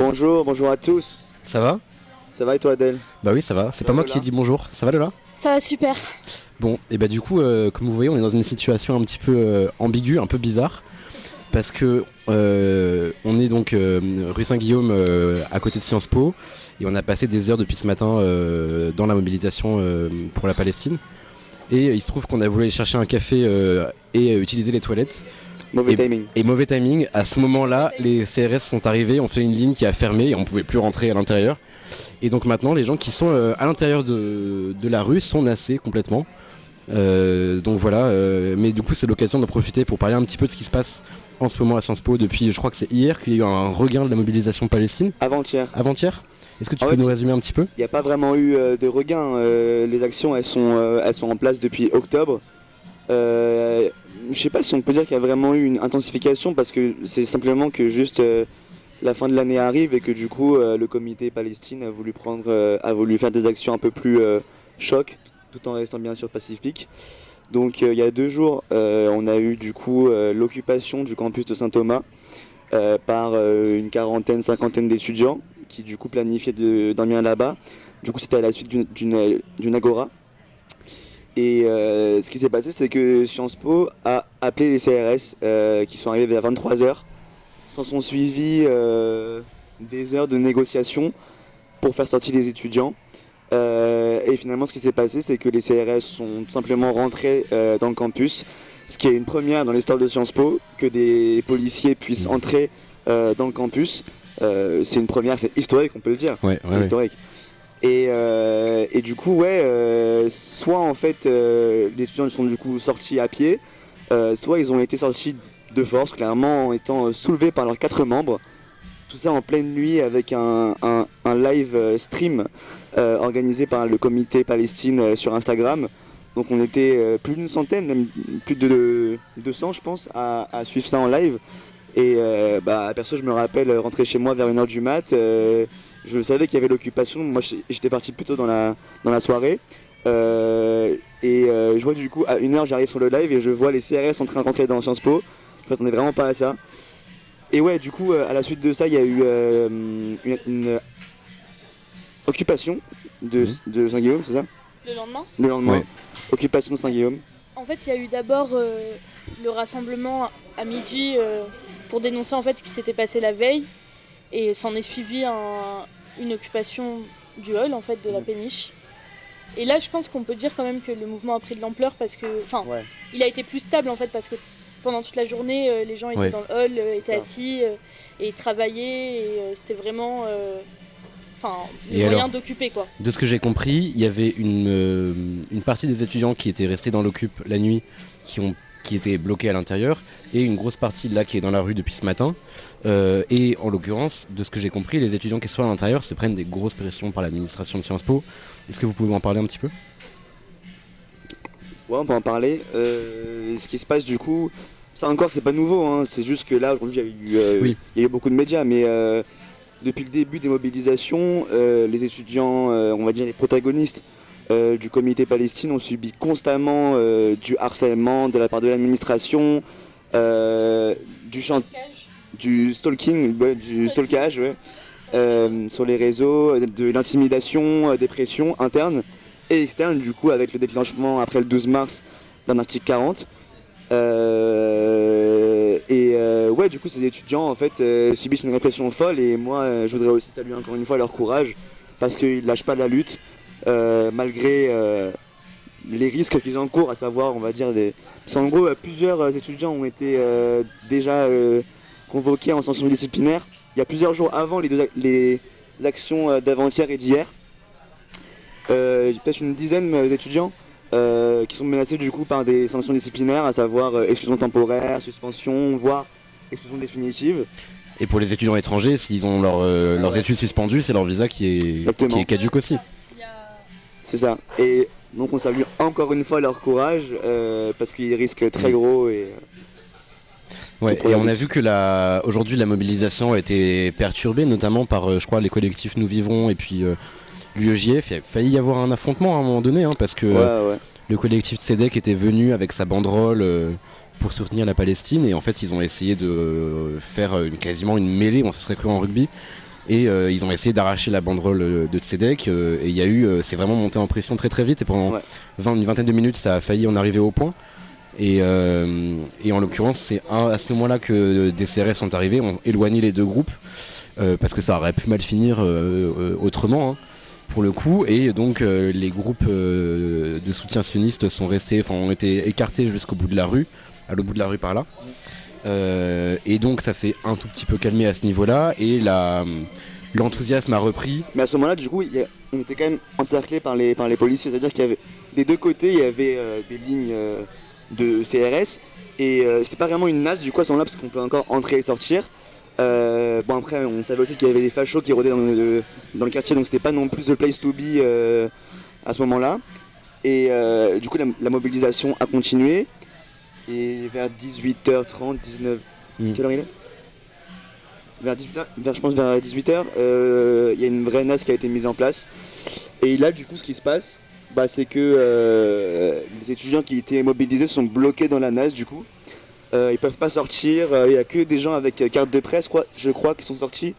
bonjour à tous. Ça va? Ça va et toi Adèle? Bah oui, ça va. C'est pas moi qui ai dit bonjour. Ça va Lola? Ça va super. Bon, et bah du coup, comme vous voyez, on est dans une situation un petit peu ambiguë, un peu bizarre. Parce que on est donc rue Saint-Guillaume à côté de Sciences Po. Et on a passé des heures depuis ce matin dans la mobilisation pour la Palestine. Et il se trouve qu'on a voulu aller chercher un café et utiliser les toilettes. Mauvais timing. Et mauvais timing, à ce moment-là, les CRS sont arrivés, ont fait une ligne qui a fermé et on pouvait plus rentrer à l'intérieur. Et donc maintenant, les gens qui sont à l'intérieur de la rue sont nassés complètement. Donc voilà, mais du coup c'est l'occasion de profiter pour parler un petit peu de ce qui se passe en ce moment à Sciences Po depuis, je crois que c'est hier qu'il y a eu un regain de la mobilisation palestine. Avant-hier. Avant-hier? Est-ce que tu peux nous résumer un petit peu? Il n'y a pas vraiment eu de regain, les actions elles sont en place depuis octobre. Je sais pas si on peut dire qu'il y a vraiment eu une intensification parce que c'est simplement que juste la fin de l'année arrive et que du coup le comité Palestine a voulu faire des actions un peu plus choc tout en restant bien sûr pacifique. Donc il y a 2 jours on a eu du coup l'occupation du campus de Saint-Thomas par une cinquantaine d'étudiants qui du coup planifiaient de dormir là-bas. Du coup c'était à la suite d'une agora. Et ce qui s'est passé, c'est que Sciences Po a appelé les CRS qui sont arrivés vers 23h. S'en sont suivis des heures de négociation pour faire sortir les étudiants. Et finalement, ce qui s'est passé, c'est que les CRS sont tout simplement rentrés dans le campus. Ce qui est une première dans l'histoire de Sciences Po, que des policiers puissent entrer dans le campus. C'est une première, c'est historique, on peut le dire. Ouais, c'est historique. Et du coup, soit en fait les étudiants sont du coup sortis à pied, soit ils ont été sortis de force, clairement en étant soulevés par leurs 4 membres. Tout ça en pleine nuit avec un live stream organisé par le comité Palestine sur Instagram. Donc on était plus d'une centaine, même plus de 200 je pense, à suivre ça en live. Et perso je me rappelle rentrer chez moi vers 1h du mat'. Je savais qu'il y avait l'occupation, moi j'étais parti plutôt dans la soirée. Je vois du coup à 1h j'arrive sur le live et je vois les CRS en train de rentrer dans Sciences Po. Je m'attendais vraiment pas à ça. Et ouais, du coup à la suite de ça il y a eu une occupation de Saint-Guillaume, c'est ça? Le lendemain? Le lendemain, ouais. Occupation de Saint-Guillaume. En fait il y a eu d'abord le rassemblement à midi pour dénoncer en fait ce qui s'était passé la veille. Et s'en est suivi une occupation du hall en fait de la péniche. Et là je pense qu'on peut dire quand même que le mouvement a pris de l'ampleur parce que il a été plus stable en fait parce que pendant toute la journée les gens étaient dans le hall, étaient assis et travaillaient et c'était vraiment le moyen d'occuper quoi. De ce que j'ai compris, il y avait une partie des étudiants qui étaient restés dans l'occup la nuit qui étaient bloqués à l'intérieur et une grosse partie là qui est dans la rue depuis ce matin. Et en l'occurrence, de ce que j'ai compris, les étudiants qui sont à l'intérieur se prennent des grosses pressions par l'administration de Sciences Po. Est-ce que vous pouvez m'en parler un petit peu? Ouais, on peut en parler. Ce qui se passe du coup, ça encore c'est pas nouveau, hein. C'est juste que là aujourd'hui il y a eu beaucoup de médias, mais depuis le début des mobilisations, les étudiants, on va dire les protagonistes du comité Palestine ont subi constamment du harcèlement de la part de l'administration, du stalking, du stalkage sur les réseaux, de l'intimidation, des pressions internes et externes, du coup avec le déclenchement après le 12 mars d'un article 40. Du coup ces étudiants en fait subissent une répression folle et moi je voudrais aussi saluer encore une fois leur courage parce qu'ils lâchent pas la lutte malgré les risques qu'ils encourent, à savoir on va dire parce qu'en gros plusieurs étudiants ont été déjà convoqués en sanction disciplinaire il y a plusieurs jours avant les actions d'avant-hier et d'hier. Peut-être une dizaine d'étudiants qui sont menacés du coup par des sanctions disciplinaires, à savoir exclusion temporaire, suspension, voire exclusion définitive. Et pour les étudiants étrangers, s'ils ont leurs études suspendues, c'est leur visa qui est caduque aussi. C'est ça. Et donc on salue encore une fois leur courage parce qu'ils risquent très gros et on a vu que aujourd'hui la mobilisation a été perturbée, notamment par je crois les collectifs Nous Vivrons et puis l'UEJF. Il a failli y avoir un affrontement à un moment donné parce que le collectif Tzedek était venu avec sa banderole pour soutenir la Palestine et en fait ils ont essayé de faire quasiment une mêlée, on se serait cru en rugby. Et ils ont essayé d'arracher la banderole de Tzedek. Et il y a eu, c'est vraiment monté en pression très très vite. Et pendant une vingtaine de minutes, ça a failli en arriver au point. Et en l'occurrence, c'est à ce moment-là que des CRS sont arrivés, ont éloigné les deux groupes, parce que ça aurait pu mal finir autrement, hein, pour le coup. Et donc les groupes de soutien sionistes ont été écartés jusqu'au bout de la rue, à l'autre bout de la rue par là. Et donc ça s'est un tout petit peu calmé à ce niveau-là, et l'enthousiasme a repris. Mais à ce moment-là, du coup, on était quand même encerclés par les policiers, c'est-à-dire qu'il y avait des deux côtés, il y avait des lignes de CRS, et c'était pas vraiment une nasse du coup à ce moment-là, parce qu'on peut encore entrer et sortir. Bon, après on savait aussi qu'il y avait des fachos qui rôdaient dans le quartier, donc c'était pas non plus the place to be à ce moment-là. Et du coup la mobilisation a continué, et vers 18h30, 19... Quelle heure il est ? Vers 18h, il y a une vraie nasse qui a été mise en place. Et là du coup ce qui se passe, c'est que les étudiants qui étaient mobilisés sont bloqués dans la nasse du coup. Ils peuvent pas sortir, il n'y a que des gens avec carte de presse, je crois, qui sont sortis.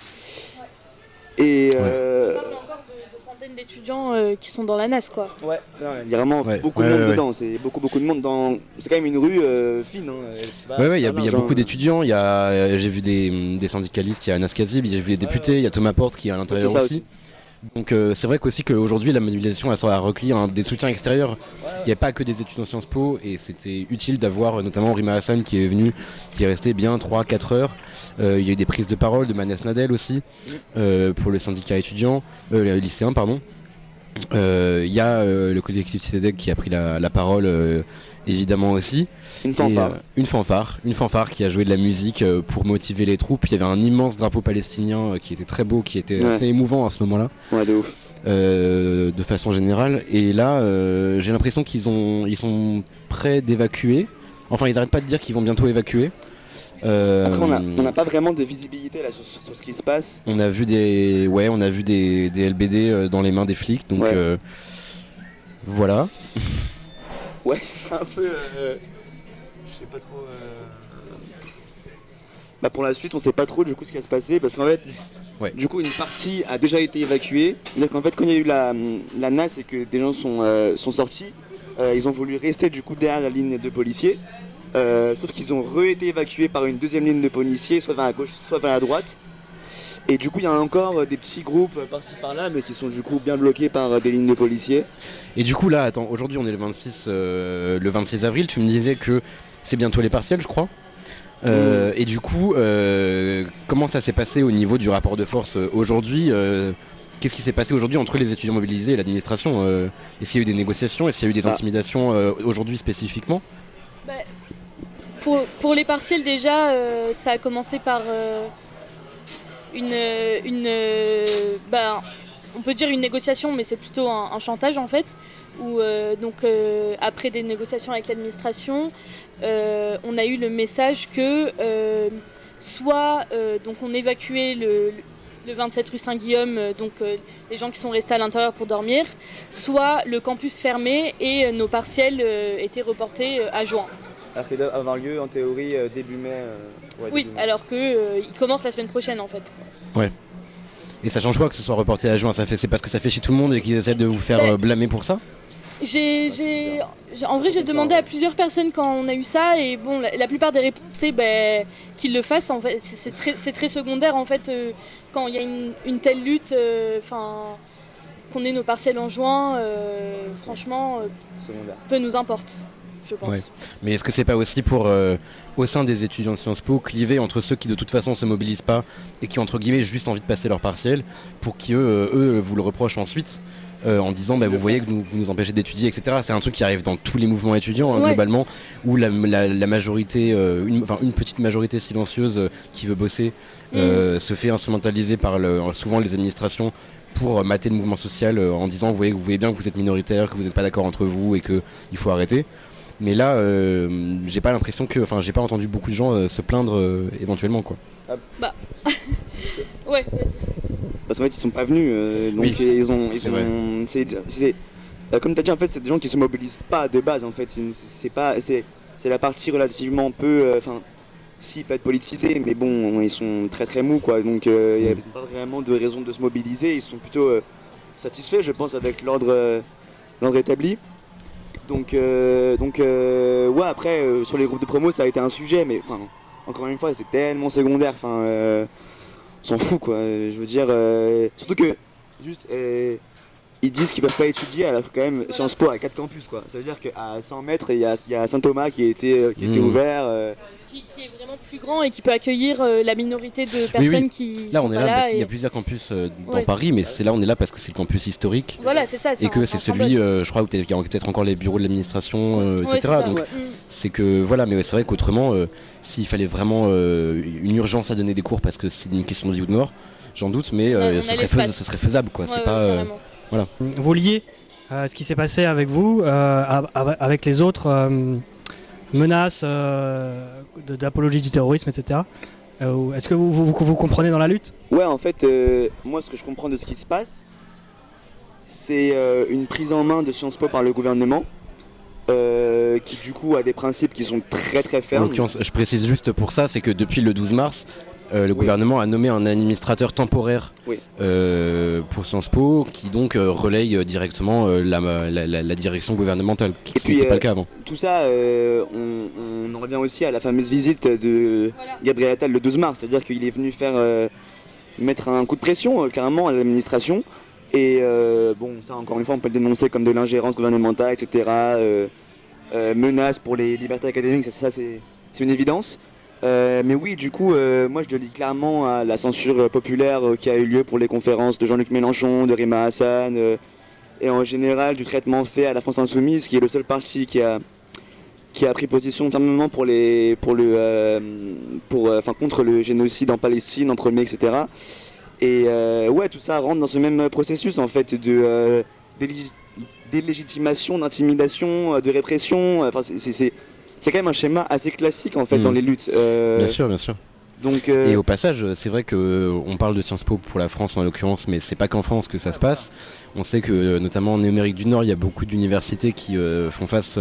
Ouais. Et on parle encore de centaines d'étudiants qui sont dans la nasse, quoi. Ouais, il y a vraiment beaucoup de monde dedans, c'est beaucoup de monde c'est quand même une rue fine. Hein. Il y a beaucoup d'étudiants, j'ai vu des syndicalistes, il y a Anas Kazib, j'ai vu des députés, il y a Thomas Porte qui est à l'intérieur aussi. Donc c'est vrai qu'aussi qu'aujourd'hui la mobilisation elle a recueilli des soutiens extérieurs. Il n'y a pas que des étudiants Sciences Po, et c'était utile d'avoir notamment Rima Hassan qui est venu, qui est resté bien 3-4 heures. Il y a eu des prises de parole de Manas Nadel aussi pour le syndicat étudiant, lycéen pardon. Il y a le collectif Tzedek qui a pris la parole évidemment aussi. Une fanfare qui a joué de la musique pour motiver les troupes. Il y avait un immense drapeau palestinien qui était très beau, qui était assez émouvant à ce moment-là. Ouais, de ouf. De façon générale. Et là, j'ai l'impression ils sont prêts d'évacuer. Enfin, ils n'arrêtent pas de dire qu'ils vont bientôt évacuer. Après, on n'a pas vraiment de visibilité là sur ce qui se passe. On a vu des LBD dans les mains des flics. Donc voilà. Ouais, c'est un peu... je sais pas trop... pour la suite, on sait pas trop du coup ce qui va se passer, parce qu'en fait, du coup, une partie a déjà été évacuée. C'est-à-dire qu'en fait, quand il y a eu la nasse et que des gens sont sortis, ils ont voulu rester du coup derrière la ligne de policiers. Sauf qu'ils ont été évacués par une deuxième ligne de policiers, soit vers la gauche, soit vers la droite. Et du coup, il y a encore des petits groupes par-ci par-là, mais qui sont du coup bien bloqués par des lignes de policiers. Et du coup, là, attends, aujourd'hui on est le 26 avril, tu me disais que c'est bientôt les partiels, je crois. Et du coup, comment ça s'est passé au niveau du rapport de force aujourd'hui Qu'est-ce qui s'est passé aujourd'hui entre les étudiants mobilisés et l'administration Est-ce qu'il y a eu des négociations? Est-ce qu'il y a eu des intimidations aujourd'hui spécifiquement? Pour les partiels déjà, ça a commencé par on peut dire une négociation, mais c'est plutôt un chantage en fait, où après des négociations avec l'administration, on a eu le message que soit on évacuait le 27 rue Saint-Guillaume, les gens qui sont restés à l'intérieur pour dormir, soit le campus fermé et nos partiels étaient reportés à juin. Alors qu'il doit avoir lieu en théorie début mai. Oui, début mai. Alors qu'il commence la semaine prochaine en fait. Ouais. Et ça change quoi que ce soit reporté à juin? C'est parce que ça fait chier tout le monde et qu'ils essaient de vous faire blâmer pour ça? En vrai, j'ai demandé à plusieurs personnes quand on a eu ça, et bon, la plupart des réponses c'est qu'ils le fassent. En fait, c'est très secondaire en fait quand il y a une telle lutte. Qu'on ait nos partiels en juin, franchement, peu nous importe. Je pense. Ouais. Mais est-ce que c'est pas aussi pour, au sein des étudiants de Sciences Po, cliver entre ceux qui de toute façon se mobilisent pas et qui entre guillemets juste envie de passer leur partiel, pour qui eux vous le reprochent ensuite en disant vous voyez que vous nous empêchez d'étudier, etc. C'est un truc qui arrive dans tous les mouvements étudiants globalement, où la majorité, une petite majorité silencieuse qui veut bosser se fait instrumentaliser par souvent les administrations pour mater le mouvement social en disant vous voyez bien que vous êtes minoritaire, que vous n'êtes pas d'accord entre vous et qu'il faut arrêter. Mais là, j'ai pas l'impression j'ai pas entendu beaucoup de gens se plaindre éventuellement quoi. Ouais, vas-y. Parce qu'en fait, ils sont pas venus, donc comme tu as dit, en fait, c'est des gens qui se mobilisent pas de base. En fait, c'est la partie relativement peu, si pas être politisés, mais bon, ils sont très très mous, quoi. Donc il n'y a pas vraiment de raison de se mobiliser. Ils sont plutôt satisfaits, je pense, avec l'ordre établi. Donc ouais, après, sur les groupes de promo, ça a été un sujet, mais enfin, encore une fois, c'est tellement secondaire. Enfin, on s'en fout, quoi. Je veux dire, surtout que, juste, ils disent qu'ils peuvent pas étudier, alors que quand même, Sciences Po a 4 campus, quoi. Ça veut dire qu'à 100 mètres, il y a Saint-Thomas qui a été ouvert. Qui est vraiment plus grand et qui peut accueillir la minorité de personnes qui là sont on est pas là là. parce qu'il y a plusieurs campus dans Paris, mais on est là parce que c'est le campus historique. Voilà, c'est ça. Et que c'est celui, je crois, où il y a peut-être encore les bureaux de l'administration, etc. C'est ça, Donc c'est que voilà, mais c'est vrai qu'autrement, s'il fallait vraiment une urgence à donner des cours parce que c'est une question de vie ou de mort, j'en doute, mais ce serait faisable, quoi. C'est pas voilà. Vous liez ce qui s'est passé avec vous, avec les autres menaces d'apologie du terrorisme, etc. Est-ce que vous comprenez dans la lutte ? Ouais, en fait, moi ce que je comprends de ce qui se passe, c'est une prise en main de Sciences Po par le gouvernement, qui du coup a des principes qui sont très très fermes. En l'occurrence, je précise juste pour ça, c'est que depuis le 12 mars, le gouvernement a nommé un administrateur temporaire pour Sciences Po qui donc relaye directement la direction gouvernementale, ce qui n'était pas le cas avant. Tout ça, on en revient aussi à la fameuse visite de Gabriel Attal le 12 mars, c'est-à-dire qu'il est venu mettre un coup de pression carrément à l'administration. Et bon, ça encore une fois, on peut le dénoncer comme de l'ingérence gouvernementale, etc. Menace pour les libertés académiques, ça c'est une évidence. Mais oui, du coup, moi je le lis clairement à la censure populaire qui a eu lieu pour les conférences de Jean-Luc Mélenchon, de Rima Hassan, et en général du traitement fait à la France Insoumise, qui est le seul parti qui a pris position fermement contre le génocide en Palestine, en premier, etc. Et ouais, tout ça rentre dans ce même processus en fait de délégitimation, d'intimidation, de répression. Enfin, c'est quand même un schéma assez classique en fait dans les luttes. Bien sûr. Donc, et au passage, c'est vrai qu'on parle de Sciences Po pour la France en l'occurrence, mais c'est pas qu'en France que ça se passe. On sait que notamment en Amérique du Nord, il y a beaucoup d'universités qui font face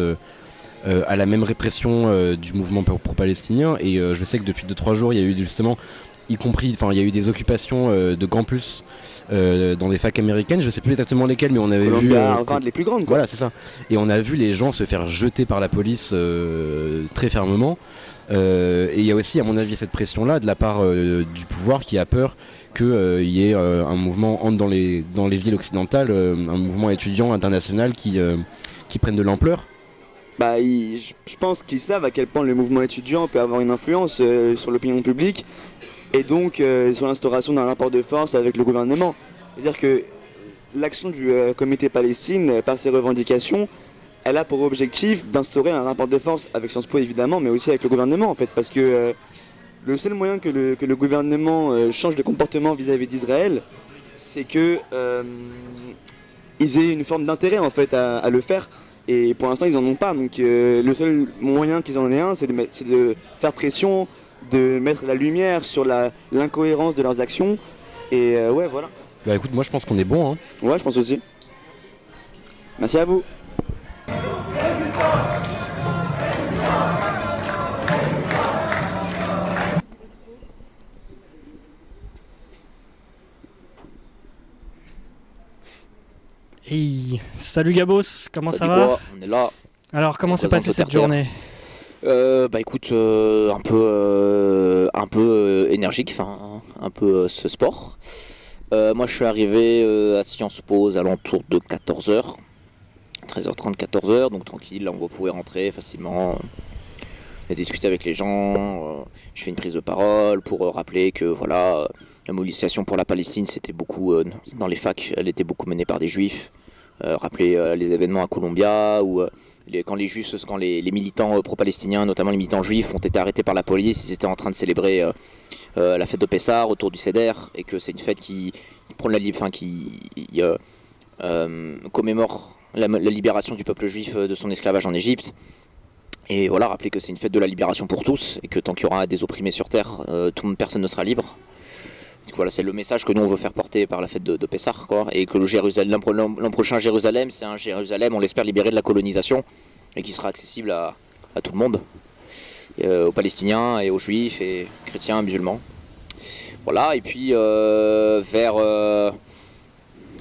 à la même répression du mouvement pro-palestinien. Et je sais que depuis 2-3 jours, il y a eu justement, il y a eu des occupations de campus dans des facs américaines, je sais plus exactement lesquelles, mais on avait vu Harvard, les plus grandes, quoi. Voilà, c'est ça. Et on a vu les gens se faire jeter par la police très fermement. Et il y a aussi, à mon avis, cette pression-là de la part du pouvoir qui a peur qu'il y ait un mouvement dans les villes occidentales, un mouvement étudiant international qui prenne de l'ampleur. Bah, je pense qu'ils savent à quel point le mouvement étudiant peut avoir une influence sur l'opinion publique et donc sur l'instauration d'un rapport de force avec le gouvernement. C'est-à-dire que l'action du comité Palestine, par ses revendications, elle a pour objectif d'instaurer un rapport de force avec Sciences Po évidemment, mais aussi avec le gouvernement en fait, parce que le seul moyen que le gouvernement change de comportement vis-à-vis d'Israël, c'est que ils aient une forme d'intérêt en fait à le faire. Et pour l'instant, ils n'en ont pas. Donc le seul moyen qu'ils en aient un, c'est de faire pression, de mettre la lumière sur l'incohérence de leurs actions. Et ouais, voilà. Bah écoute, moi je pense qu'on est bon. Hein. Ouais, je pense aussi. Merci à vous. Hey, salut Gabos, comment ça va ? Quoi, on est là. Alors comment s'est passée cette journée ? Bah écoute, un peu énergique, enfin un peu ce sport. Moi je suis arrivé à Sciences Po aux alentours de 14h, 13h30, 14h, donc tranquille, là on va pouvoir rentrer facilement. On a discuté avec les gens, je fais une prise de parole pour rappeler que voilà, la mobilisation pour la Palestine c'était beaucoup, dans les facs, elle était beaucoup menée par des juifs. Rappeler les événements à Columbia où quand les militants pro-palestiniens, notamment les militants juifs, ont été arrêtés par la police, ils étaient en train de célébrer la fête de Pessah autour du Seder, et que c'est une fête qui commémore la libération du peuple juif de son esclavage en Égypte. Et voilà, rappeler que c'est une fête de la libération pour tous, et que tant qu'il y aura des opprimés sur terre, personne ne sera libre. Donc voilà, c'est le message que nous on veut faire porter par la fête de Pessah, quoi, et que l'an prochain Jérusalem, c'est un Jérusalem, on l'espère, libéré de la colonisation et qui sera accessible à tout le monde. aux Palestiniens et aux Juifs et chrétiens, musulmans. Voilà, et puis vers...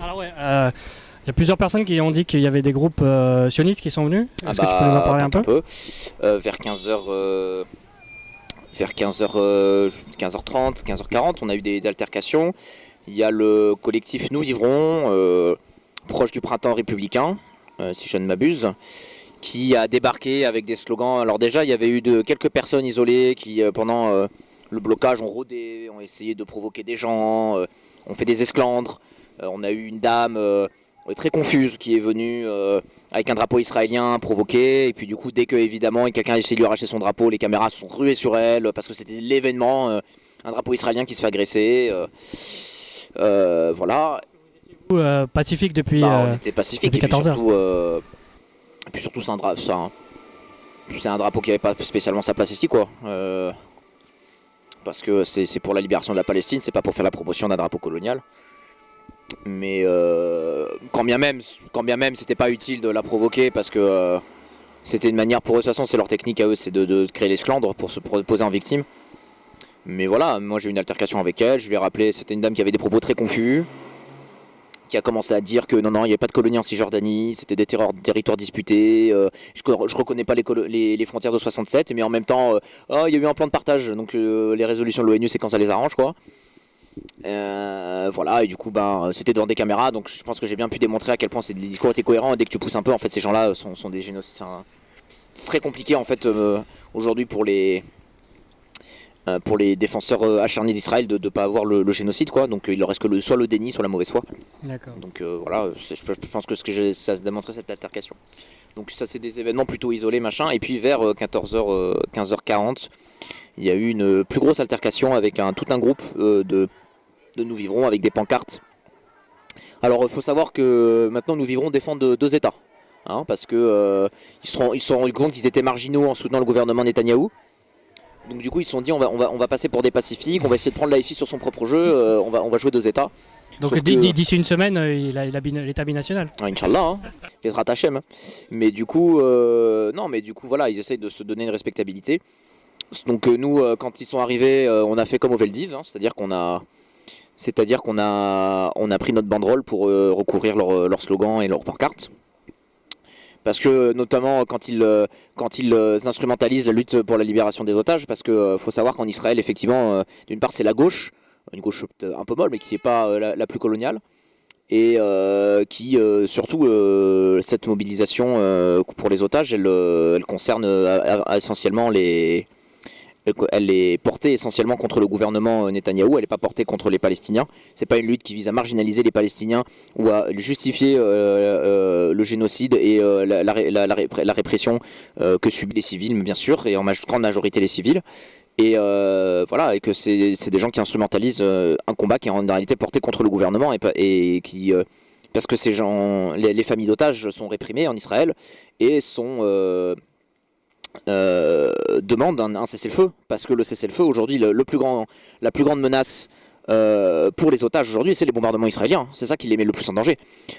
Alors ouais, il y a plusieurs personnes qui ont dit qu'il y avait des groupes sionistes qui sont venus. Est-ce que tu peux nous en parler un peu? Vers 15h, vers 15h30, 15h40, on a eu des altercations. Il y a le collectif Nous Vivrons, proche du printemps républicain, si je ne m'abuse, qui a débarqué avec des slogans. Alors déjà, il y avait eu quelques personnes isolées qui, pendant le blocage, ont rôdé, ont essayé de provoquer des gens, ont fait des esclandres. On a eu une dame très confuse qui est venue avec un drapeau israélien provoqué. Et puis du coup, dès que évidemment quelqu'un a essayé de lui arracher son drapeau, les caméras se sont ruées sur elle parce que c'était l'événement, un drapeau israélien qui se fait agresser. Voilà. Pacifique depuis, on était pacifique depuis 14 heures. Et puis surtout, c'est un drapeau qui n'avait pas spécialement sa place ici, quoi. Parce que c'est pour la libération de la Palestine, c'est pas pour faire la promotion d'un drapeau colonial. Mais quand bien même c'était pas utile de la provoquer parce que c'était une manière pour eux, de toute façon c'est leur technique à eux, c'est de créer l'esclandre pour se poser en victime. Mais voilà, moi j'ai eu une altercation avec elle, je lui ai rappelé, c'était une dame qui avait des propos très confus, qui a commencé à dire que non, il n'y avait pas de colonie en Cisjordanie, c'était des territoires disputés, je reconnais pas les frontières de 67, mais en même temps, il y a eu un plan de partage, donc les résolutions de l'ONU c'est quand ça les arrange, quoi. Voilà, et du coup c'était devant des caméras, donc je pense que j'ai bien pu démontrer à quel point les discours étaient cohérents, et dès que tu pousses un peu, en fait ces gens-là sont des génocides. C'est très compliqué en fait aujourd'hui pour les défenseurs acharnés d'Israël de ne pas avoir le génocide, quoi. Donc il leur reste que soit le déni, soit la mauvaise foi. D'accord. Donc voilà, je pense que ça se démontrait cette altercation. Donc ça c'est des événements plutôt isolés, machin. Et puis vers 14h, 15h40, il y a eu une plus grosse altercation avec tout un groupe de Nous Vivrons avec des pancartes. Alors il faut savoir que maintenant Nous Vivrons défendent deux États. Hein, parce que ils se sont rendus compte qu'ils étaient marginaux en soutenant le gouvernement Netanyahou. Donc du coup ils se sont dit on va passer pour des pacifiques, on va essayer de prendre l'AFI sur son propre jeu, on va jouer deux États. Donc d'ici une semaine, il a l'État binational. Inch'Allah, hein, Yezrat Hashem. Mais du coup, voilà, ils essayent de se donner une respectabilité. Donc nous, quand ils sont arrivés, on a fait comme au Veldiv, hein, c'est-à-dire qu'on a pris notre banderole pour recouvrir leurs slogans et leurs pancartes. Parce que notamment quand ils instrumentalisent la lutte pour la libération des otages, parce que faut savoir qu'en Israël, effectivement, d'une part c'est la gauche, une gauche un peu molle, mais qui n'est pas la plus coloniale, et qui surtout cette mobilisation pour les otages, elle concerne essentiellement elle est portée essentiellement contre le gouvernement Netanyahou, elle n'est pas portée contre les Palestiniens. C'est pas une lutte qui vise à marginaliser les Palestiniens ou à justifier le génocide et la répression que subissent les civils, bien sûr, et en grande majorité les civils. Et voilà, et que c'est des gens qui instrumentalisent un combat qui est en réalité porté contre le gouvernement et qui parce que ces gens, les familles d'otages sont réprimées en Israël et demandent un cessez-le-feu, parce que le cessez-le-feu aujourd'hui, la plus grande menace pour les otages aujourd'hui, c'est les bombardements israéliens. C'est ça qui les met le plus en danger.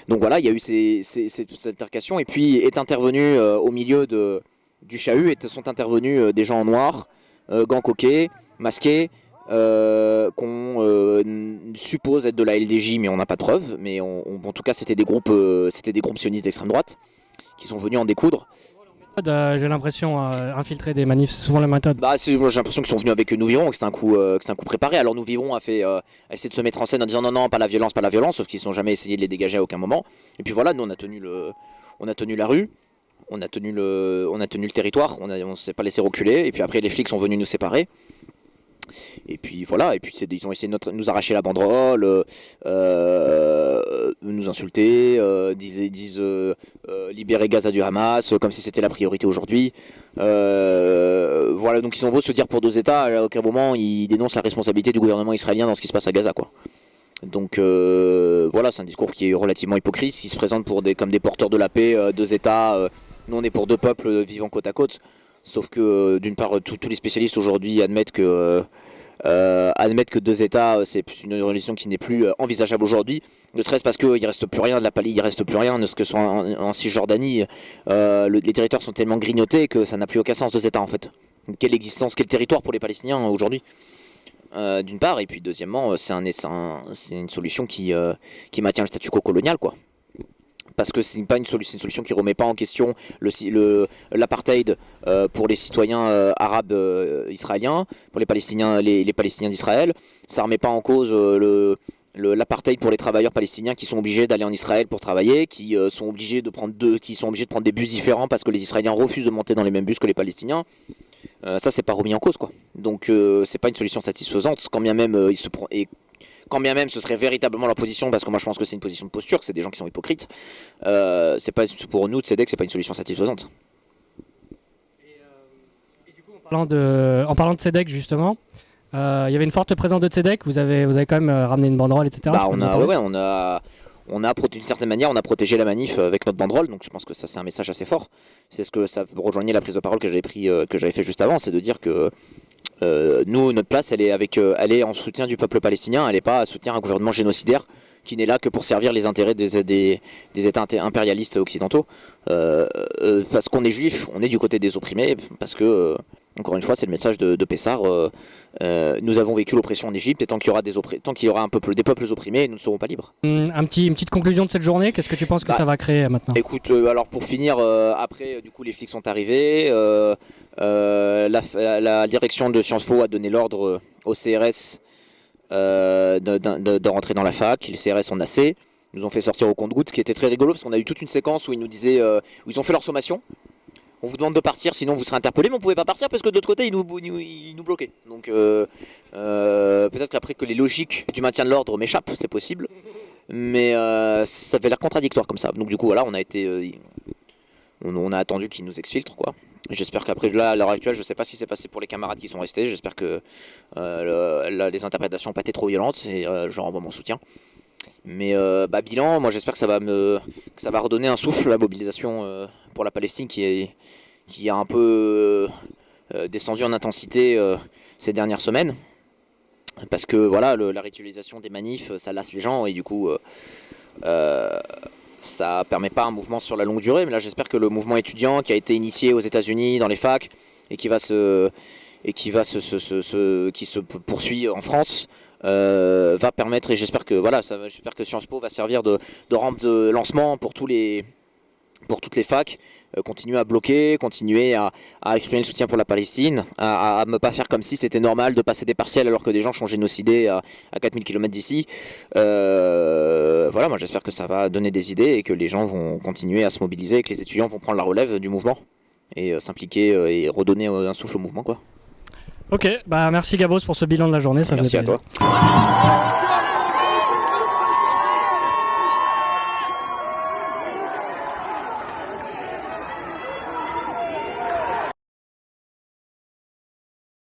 Donc voilà, il y a eu cette altercation, et puis est intervenu au milieu du chahut, sont intervenus des gens en noir, gants coquets, masqués, qu'on suppose être de la LDJ, mais on n'a pas de preuves. Mais en tout cas, c'était des groupes sionistes d'extrême droite qui sont venus en découdre. J'ai l'impression infiltrer des manifs, c'est souvent la méthode. Moi j'ai l'impression qu'ils sont venus avec Nous Vivrons, que c'est un coup préparé. Alors Nous Vivrons a essayé de se mettre en scène en disant non, pas la violence, sauf qu'ils n'ont jamais essayé de les dégager à aucun moment. Et puis voilà, nous on a tenu la rue, on a tenu le territoire, on ne s'est pas laissé reculer. Et puis après les flics sont venus nous séparer. Et puis voilà, et puis ils ont essayé de nous arracher la banderole, nous insulter, disent libérer Gaza du Hamas, comme si c'était la priorité aujourd'hui. Voilà, donc ils ont beau se dire pour deux États, à aucun moment ils dénoncent la responsabilité du gouvernement israélien dans ce qui se passe à Gaza, quoi. Donc voilà, c'est un discours qui est relativement hypocrite. Ils se présentent comme des porteurs de la paix, deux États. Nous on est pour deux peuples vivant côte à côte. Sauf que d'une part, tous les spécialistes aujourd'hui admettent que deux États, c'est une relation qui n'est plus envisageable aujourd'hui. Ne serait-ce parce qu'il ne reste plus rien de la Palestine, il ne reste plus rien, ne ce que ce soit en Cisjordanie. Les territoires sont tellement grignotés que ça n'a plus aucun sens, deux États en fait. quelle existence, quel territoire pour les Palestiniens aujourd'hui, d'une part, et puis deuxièmement, c'est une solution qui maintient le statu quo colonial, quoi. Parce que c'est une solution qui remet pas en question l'apartheid pour les citoyens arabes israéliens, pour les Palestiniens, les Palestiniens d'Israël. Ça remet pas en cause l'apartheid pour les travailleurs palestiniens qui sont obligés d'aller en Israël pour travailler, qui sont obligés de prendre des bus différents parce que les Israéliens refusent de monter dans les mêmes bus que les Palestiniens. Ça, c'est pas remis en cause, quoi. Donc c'est pas une solution satisfaisante, quand bien même quand bien même ce serait véritablement leur position, parce que moi je pense que c'est une position de posture, que c'est des gens qui sont hypocrites. C'est pas, pour nous de Tzedek, c'est pas une solution satisfaisante. Et du coup, en parlant de Tzedek justement, il y avait une forte présence de Tzedek. Vous avez quand même ramené une banderole, etc. Bah, d'une certaine manière, on a protégé la manif avec notre banderole, donc je pense que ça c'est un message assez fort. C'est ce que ça rejoignait la prise de parole que j'avais fait juste avant, c'est de dire que nous, notre place, elle est en soutien du peuple palestinien, elle n'est pas à soutenir un gouvernement génocidaire qui n'est là que pour servir les intérêts des États impérialistes occidentaux. Parce qu'on est juif, on est du côté des opprimés, parce que, encore une fois, c'est le message de Pessar. Nous avons vécu l'oppression en Égypte, et tant qu'il y aura des peuples opprimés, nous ne serons pas libres. Une petite conclusion de cette journée, qu'est-ce que tu penses que ça va créer maintenant ? Écoute, alors pour finir, après, du coup, les flics sont arrivés. La direction de Sciences Po a donné l'ordre au CRS de rentrer dans la fac. Les CRS en AC nous ont fait sortir au compte-gouttes, ce qui était très rigolo parce qu'on a eu toute une séquence où ils nous disaient, où ils ont fait leur sommation. On vous demande de partir, sinon vous serez interpellé, mais on pouvait pas partir parce que de l'autre côté ils nous bloquaient. Donc peut-être qu'après que les logiques du maintien de l'ordre m'échappent, c'est possible, mais ça avait l'air contradictoire comme ça. Donc du coup voilà, on a attendu qu'ils nous exfiltrent, quoi. J'espère qu'après, là, à l'heure actuelle, je sais pas si c'est passé pour les camarades qui sont restés. J'espère que les interprétations n'ont pas été trop violentes, et je renvoie mon soutien. Mais bilan, moi j'espère que ça va redonner un souffle à la mobilisation pour la Palestine qui a un peu descendu en intensité ces dernières semaines. Parce que voilà, la ritualisation des manifs, ça lasse les gens, et du coup ça permet pas un mouvement sur la longue durée. Mais là j'espère que le mouvement étudiant qui a été initié aux États-Unis dans les facs et qui se poursuit en France va permettre, et j'espère que Sciences Po va servir de rampe de lancement pour toutes les facs, continuer à bloquer, continuer à exprimer le soutien pour la Palestine, à ne pas faire comme si c'était normal de passer des partiels alors que des gens sont génocidés à 4000 km d'ici. Voilà, moi j'espère que ça va donner des idées et que les gens vont continuer à se mobiliser et que les étudiants vont prendre la relève du mouvement et s'impliquer et redonner un souffle au mouvement, quoi. Ok, merci Gabos pour ce bilan de la journée. Merci à toi.